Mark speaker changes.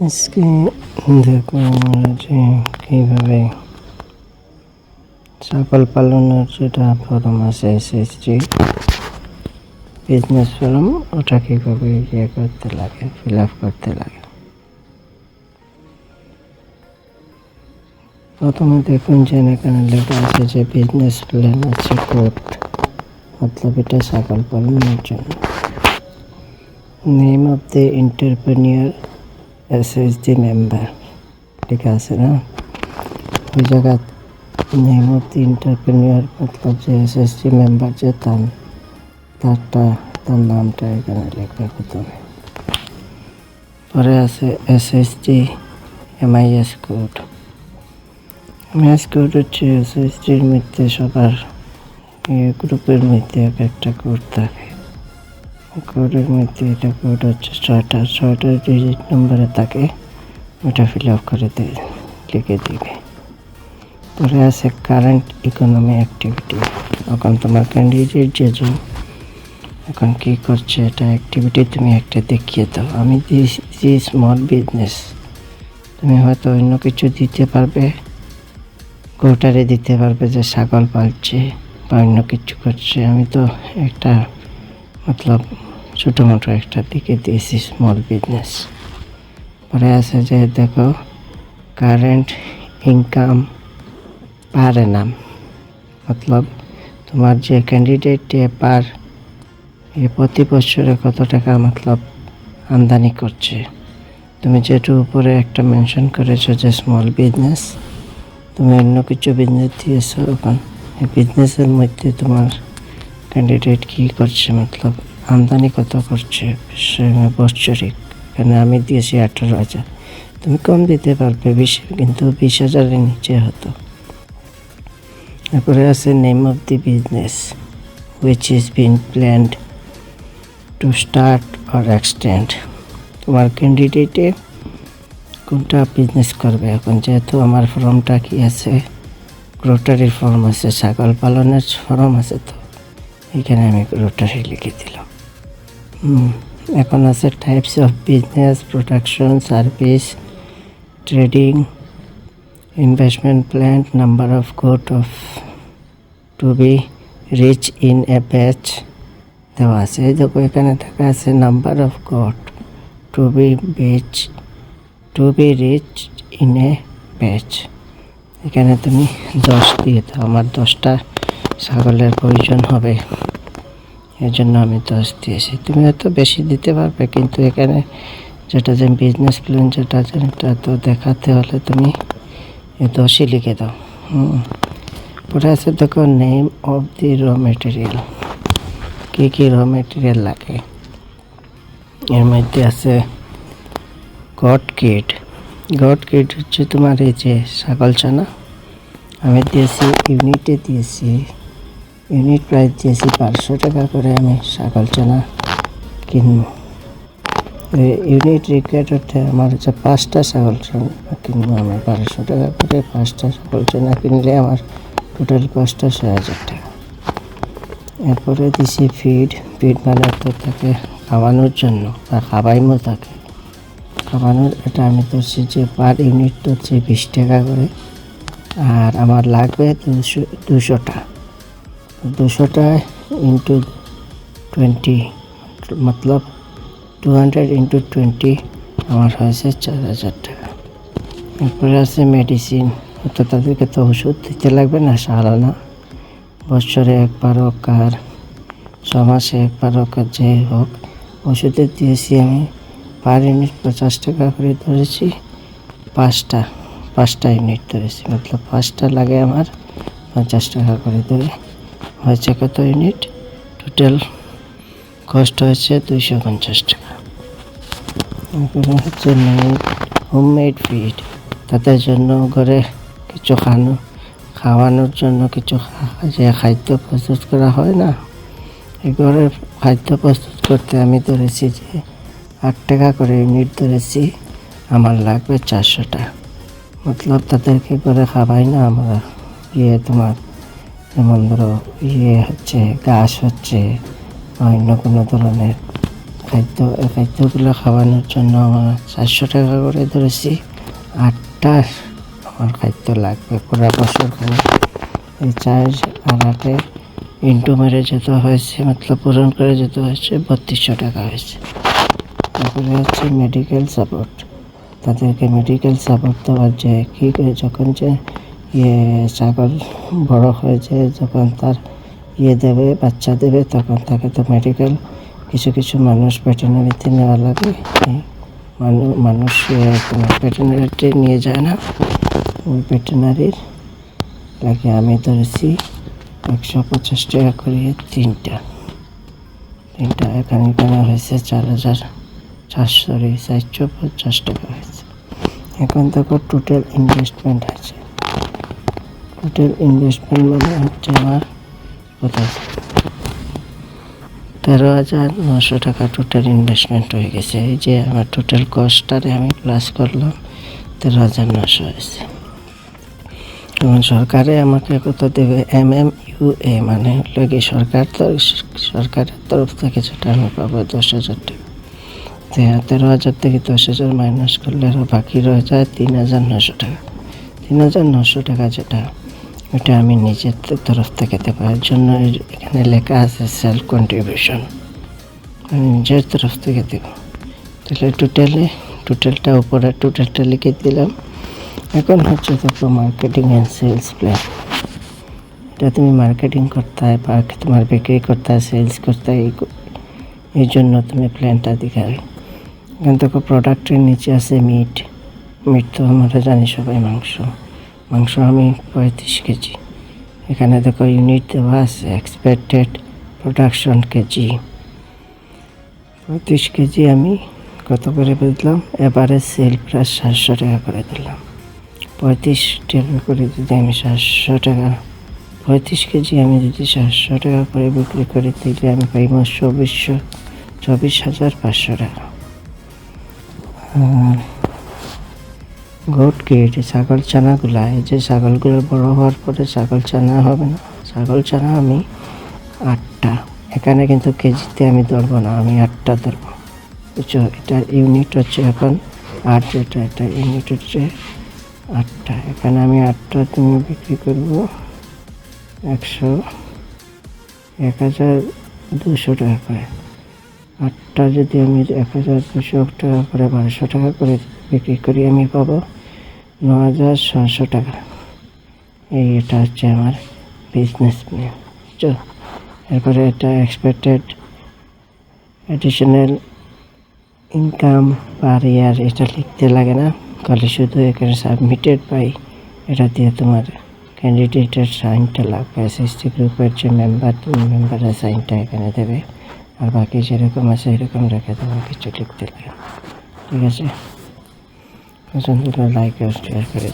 Speaker 1: আজকে দেখো আমরা যে কীভাবে ছাগল পালনের যেটা ফর্ম আছে এসএসজি বিজনেস ফর্ম, ওটা কীভাবে করতে লাগে, ফিল আপ করতে লাগে। প্রথমে দেখুন যে এখানে লেখা আছে যে বিজনেস প্ল্যান আছে কোড, মতলব এটা ছাগল পালনের জন্য। Name of the entrepreneur SSG member লেখা আছে না, ওই জায়গা নেম অফ দ্য এন্টারপ্রেনিউর মতলব যে এসএসজি মেম্বার যে তার নামটা এখানে লিখবে প্রথমে। পরে আছে SSG MIS code. MIS code হচ্ছে এসএসজির মধ্যে সবার গ্রুপের মধ্যে একটা কোড থাকে। কোডের মধ্যে এটা কোড হচ্ছে ছয়টা ডিজিট নম্বরে থাকে, ওটা ফিল আপ করে লিখে দিবে। পরে আছে কারেন্ট ইকোনমি অ্যাক্টিভিটি। এখন তোমার ক্যান্ডিডেট যেজন এখন কী করছে এটা অ্যাক্টিভিটি তুমি একটা দেখিয়ে দাও। আমি দিয়েছি স্মল বিজনেস, তুমি হয়তো অন্য কিছু দিতে পারবে, গোটারে দিতে পারবে যে ছাগল পালছে বা অন্য কিছু করছে। আমি তো একটা মতলব ছোটো মোটো একটা দিকে দিয়েছি স্মল বিজনেস। পরে আছে যে দেখো কারেন্ট ইনকাম পার এনাম, মতলব তোমার যে ক্যান্ডিডেট পার প্রতি বছরে কত টাকা মতলব আমদানি করছে। তুমি যেটার উপরে একটা মেনশন করেছো যে স্মল বিজনেস, তুমি অন্য কিছু বিজনেস দিয়েছো, এখন এই বিজনেসের মধ্যে তোমার ক্যান্ডিডেট কী করছে মতলব আমদানি কত করছে বাৎসরিক। এখানে আমি দিয়েছি 18,000, তুমি কম দিতে পারবে 20, কিন্তু 20,000-এর নিচে হতো। তারপরে আছে name of the business which is bin planned to start or extend. তোমার ক্যান্ডিডেটে কোনটা বিজনেস করবে। এখন যেহেতু আমার ফর্মটা কি আছে, গ্রোটারির ফর্ম আছে, ছাগল পালনের ফর্ম আছে, তো এখানে আমি গ্রোটারি লিখে দিলাম। এখন আছে types of business, production, service, trading, investment plan, number of goat of to be reach in a batch দেওয়া আছে। এই দেখো এখানে দেখা আছে number of goat to be reach in a batch. এখানে তুমি 10 দিয়ে দাও, আমার 10টা ছাগলের প্রয়োজন হবে, এর জন্য আমি 10 দিয়েছি। তুমি হয়তো বেশি দিতে পারবে, কিন্তু এখানে যেটা যে বিজনেস প্ল্যান যেটা তো দেখাতে হলে তুমি 10ই লিখে দাও। পরে আছে দেখো নেম অফ দি র মেটেরিয়াল, কী কী র মেটেরিয়াল লাগে। এর মধ্যে আছে গট কিট হচ্ছে তোমার এই যে ছাগল ছানা। আমি দিয়েছি ইউনিটে দিয়েছি, ইউনিট প্রাইস দিয়েছি 500 টাকা করে। আমি ছাগল ছানা কিনবো, ইউনিট রিকোয়ার্ড হচ্ছে আমার হচ্ছে 5টা ছাগল ছানা কিনবো। আমি 1200 টাকা করে 5টা ছাগল ছানা কিনলে আমার টোটাল কস্ট 6,000 টাকা। এরপরে দিছি ফিড মানে তো থাকে খাওয়ানোর জন্য বা খাওয়াইমও থাকে খাওয়ানোর। এটা আমি ধরছি যে পার ইউনিট ধরছি 20 টাকা করে, আর আমার লাগবে 200টা। 200টা ইন্টু 20 মতলব 200 ইন্টু 20 আমার হয়েছে 4,000 টাকা। এরপরে আছে মেডিসিন, অর্থাৎ তাদেরকে তো ওষুধ দিতে লাগবে না, সালানা বছরে একবার হোক আর 6 মাসে একবার হোক, আর যে হোক ওষুধের দিয়েছি আমি পার ইউনিট 50 টাকা করে ধরেছি। 5টা ইউনিট ধরেছি, মতলব 5টা লাগে আমার 50 টাকা করে ধরে হয়েছে কত ইউনিট, টোটাল কস্ট হয়েছে 250 টাকা। এরপরে হচ্ছে হোমমেড ফিড, তাদের জন্য ঘরে কিছু খাওয়ানোর জন্য কিছু যে খাদ্য প্রস্তুত করা হয় না, এই ঘরে খাদ্য প্রস্তুত করতে আমি ধরেছি যে 8 টাকা করে ইউনিট ধরেছি, আমার লাগবে 400টা। মতলব তাদেরকে করে খাওয়াই না আমরা, তোমার যেমন ধরো হচ্ছে ঘাস হচ্ছে, অন্য কোনো ধরনের খাদ্য এই খাদ্যগুলো খাওয়ানোর জন্য আমার 400 টাকা করে ধরেছি। 8টা আমার খাদ্য লাগবে পুরো বছর খাওয়া। এই 4 আর 8-এ ইন্টু মেরে যেতে হয়েছে, মতলব পূরণ করে যেতে হয়েছে 3200 টাকা হয়েছে। তারপরে হচ্ছে মেডিকেল সাপোর্ট, তাদেরকে মেডিকেল সাপোর্ট দেওয়ার যে কী করে যখন যে ছাগল বড় হয়ে যায়, যখন তার দেবে বাচ্চা দেবে, তখন তাকে তো মেডিকেল কিছু মানুষ ভেটেরিনারিতে নেওয়া লাগে। মানুষ ভেটেরিনারিতে নিয়ে যায় না, ওই ভেটেরিনারির লাগে আমি ধরেছি 150 টাকা করে তিনটা। এখানে হয়েছে 450 টাকা হয়েছে। এখন দেখো টোটাল ইনভেস্টমেন্ট আছে। টোটাল ইনভেস্টমেন্ট মানে হচ্ছে আমার কোথায় 13,900 টাকা টোটাল ইনভেস্টমেন্ট হয়ে গেছে। এই যে আমার টোটাল কস্টটারে আমি প্লাস করলাম, 13,900 হয়েছে। এবং সরকারে আমাকে কত দেবে, MMUA মানে হলো কি সরকারের তরফ থেকে যেটা আমি পাবো 10,000 টাকা। 13,000 থেকে 10,000 মাইনাস করলে আরও বাকি রয়ে যায় 3,900 টাকা। 3,900 টাকা যেটা, ওটা আমি নিজের তরফ থেকে দেবো। এর জন্য এখানে লেখা আছে সেলফ কন্ট্রিবিউশন, আমি নিজের তরফ থেকে দেব। তাহলে টোটালটা উপরে টোটালটা লিখে দিলাম। এখন হচ্ছে দেখো মার্কেটিং অ্যান্ড সেলস প্ল্যান। এটা তুমি মার্কেটিং করতে হয় বা তোমার বিক্রি করতে হয়, সেলস করতে হয়, এই জন্য তুমি প্ল্যানটা দেখাবে। এখানে দেখো প্রোডাক্টের নিচে আছে মিট তো আমরা জানি সবাই মাংস আমি 35 কেজি। এখানে দেখো ইউনিট দেওয়া আছে, এক্সপেক্টেড প্রোডাকশন কেজি 35 কেজি। আমি কত করে বুঝলাম, এবারে সেল প্রায় 700 টাকা করে দিলাম। 35 টাকা করে যদি আমি 700 টাকা, 35 কেজি আমি যদি 700 টাকা করে বিক্রি করি, তাহলে আমি পাইব 24,500 টাকা। গোট গেট ছাগল ছানাগুলা, এই যে ছাগলগুলো বড় হওয়ার পরে ছাগল ছানা হবে না, ছাগল ছানা আমি 8টা। এখানে কিন্তু কেজিতে আমি ধরবো না, আমি 8টা ধরবো, বুঝছো। এটার ইউনিট হচ্ছে এখন 8, যেটা এটা ইউনিট হচ্ছে 8টা। এখানে আমি 8টা তুমি বিক্রি করবো 1,200 টাকা করে। 8টা যদি আমি 1,200 টাকা করে 1200 টাকা করে বিক্রি করি, আমি পাবো 9,600 টাকা। এটা হচ্ছে আমার বিজনেস প্ল্যান, বুঝছো। এরপরে এটা এক্সপেক্টেড অ্যাডিশনাল ইনকাম পার ইয়ার, এটা লিখতে লাগে না, খালি শুধু এখানে সাবমিটেড পাই, এটা দিয়ে তোমার ক্যান্ডিডেটের সাইনটা লাগবে। SST গ্রুপের যে মেম্বারের সাইনটা এখানে দেবে, আর বাকি যেরকম আছে এরকম রেখে দেবো, কিছু লিখতে লাগে। ঠিক আছে, পছন্দ হলে লাইক আর শেয়ার করে